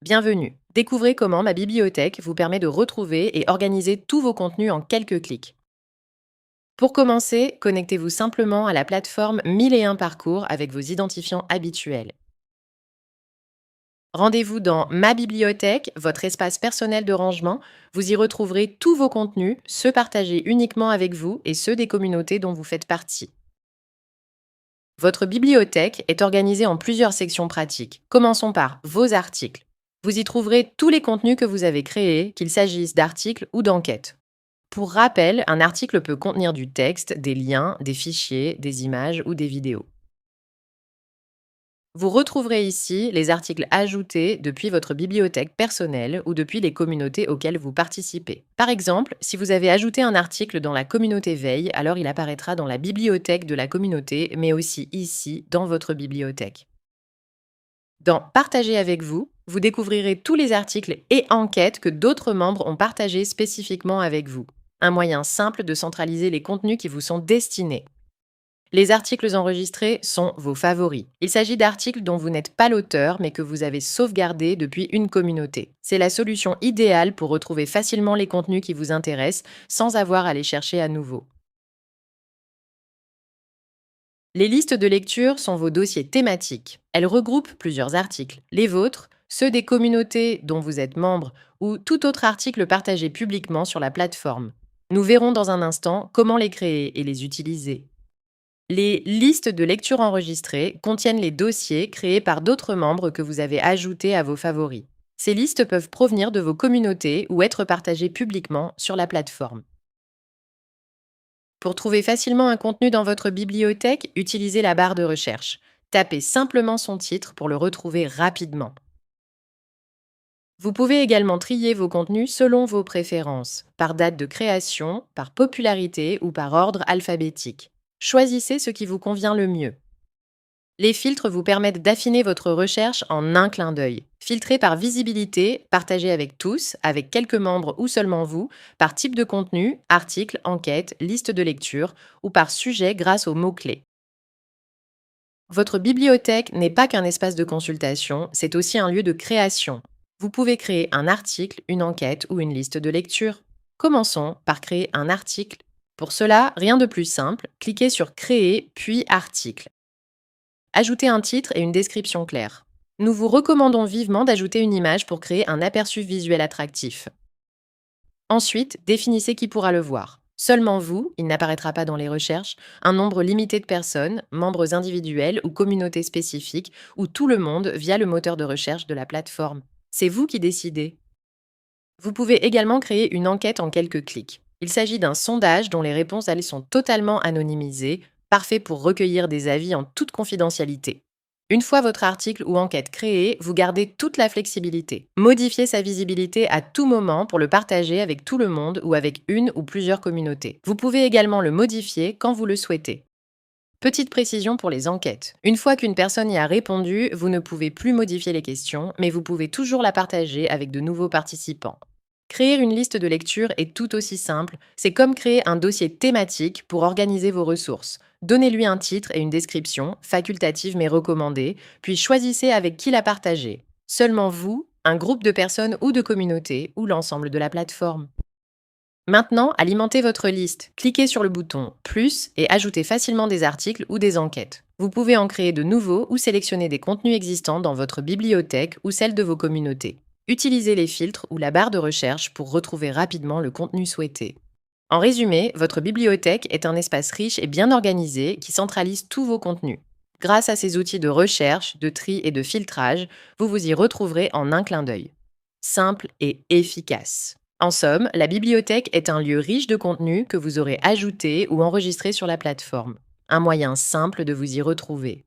Bienvenue. Découvrez comment ma bibliothèque vous permet de retrouver et organiser tous vos contenus en quelques clics. Pour commencer, connectez-vous simplement à la plateforme 1001 Parcours avec vos identifiants habituels. Rendez-vous dans Ma bibliothèque, votre espace personnel de rangement. Vous y retrouverez tous vos contenus, ceux partagés uniquement avec vous et ceux des communautés dont vous faites partie. Votre bibliothèque est organisée en plusieurs sections pratiques. Commençons par vos articles. Vous y trouverez tous les contenus que vous avez créés, qu'il s'agisse d'articles ou d'enquêtes. Pour rappel, un article peut contenir du texte, des liens, des fichiers, des images ou des vidéos. Vous retrouverez ici les articles ajoutés depuis votre bibliothèque personnelle ou depuis les communautés auxquelles vous participez. Par exemple, si vous avez ajouté un article dans la communauté Veille, alors il apparaîtra dans la bibliothèque de la communauté, mais aussi ici, dans votre bibliothèque. Dans Partager avec vous, vous découvrirez tous les articles et enquêtes que d'autres membres ont partagés spécifiquement avec vous. Un moyen simple de centraliser les contenus qui vous sont destinés. Les articles enregistrés sont vos favoris. Il s'agit d'articles dont vous n'êtes pas l'auteur mais que vous avez sauvegardés depuis une communauté. C'est la solution idéale pour retrouver facilement les contenus qui vous intéressent sans avoir à les chercher à nouveau. Les listes de lecture sont vos dossiers thématiques. Elles regroupent plusieurs articles, les vôtres, ceux des communautés dont vous êtes membre ou tout autre article partagé publiquement sur la plateforme. Nous verrons dans un instant comment les créer et les utiliser. Les listes de lecture enregistrées contiennent les dossiers créés par d'autres membres que vous avez ajoutés à vos favoris. Ces listes peuvent provenir de vos communautés ou être partagées publiquement sur la plateforme. Pour trouver facilement un contenu dans votre bibliothèque, utilisez la barre de recherche. Tapez simplement son titre pour le retrouver rapidement. Vous pouvez également trier vos contenus selon vos préférences, par date de création, par popularité ou par ordre alphabétique. Choisissez ce qui vous convient le mieux. Les filtres vous permettent d'affiner votre recherche en un clin d'œil. Filtrez par visibilité, partagez avec tous, avec quelques membres ou seulement vous, par type de contenu, article, enquête, liste de lecture, ou par sujet grâce aux mots-clés. Votre bibliothèque n'est pas qu'un espace de consultation, c'est aussi un lieu de création. Vous pouvez créer un article, une enquête ou une liste de lecture. Commençons par créer un article. Pour cela, rien de plus simple, cliquez sur Créer puis Article. Ajoutez un titre et une description claire. Nous vous recommandons vivement d'ajouter une image pour créer un aperçu visuel attractif. Ensuite, définissez qui pourra le voir. Seulement vous, il n'apparaîtra pas dans les recherches, un nombre limité de personnes, membres individuels ou communautés spécifiques, ou tout le monde via le moteur de recherche de la plateforme. C'est vous qui décidez. Vous pouvez également créer une enquête en quelques clics. Il s'agit d'un sondage dont les réponses elles sont totalement anonymisées, parfait pour recueillir des avis en toute confidentialité. Une fois votre article ou enquête créé, vous gardez toute la flexibilité. Modifiez sa visibilité à tout moment pour le partager avec tout le monde ou avec une ou plusieurs communautés. Vous pouvez également le modifier quand vous le souhaitez. Petite précision pour les enquêtes. Une fois qu'une personne y a répondu, vous ne pouvez plus modifier les questions, mais vous pouvez toujours la partager avec de nouveaux participants. Créer une liste de lecture est tout aussi simple, c'est comme créer un dossier thématique pour organiser vos ressources. Donnez-lui un titre et une description, facultative mais recommandée, puis choisissez avec qui la partager. Seulement vous, un groupe de personnes ou de communautés, ou l'ensemble de la plateforme. Maintenant, alimentez votre liste. Cliquez sur le bouton « Plus » et ajoutez facilement des articles ou des enquêtes. Vous pouvez en créer de nouveaux ou sélectionner des contenus existants dans votre bibliothèque ou celle de vos communautés. Utilisez les filtres ou la barre de recherche pour retrouver rapidement le contenu souhaité. En résumé, votre bibliothèque est un espace riche et bien organisé qui centralise tous vos contenus. Grâce à ces outils de recherche, de tri et de filtrage, vous vous y retrouverez en un clin d'œil. Simple et efficace. En somme, la bibliothèque est un lieu riche de contenu que vous aurez ajouté ou enregistré sur la plateforme. Un moyen simple de vous y retrouver.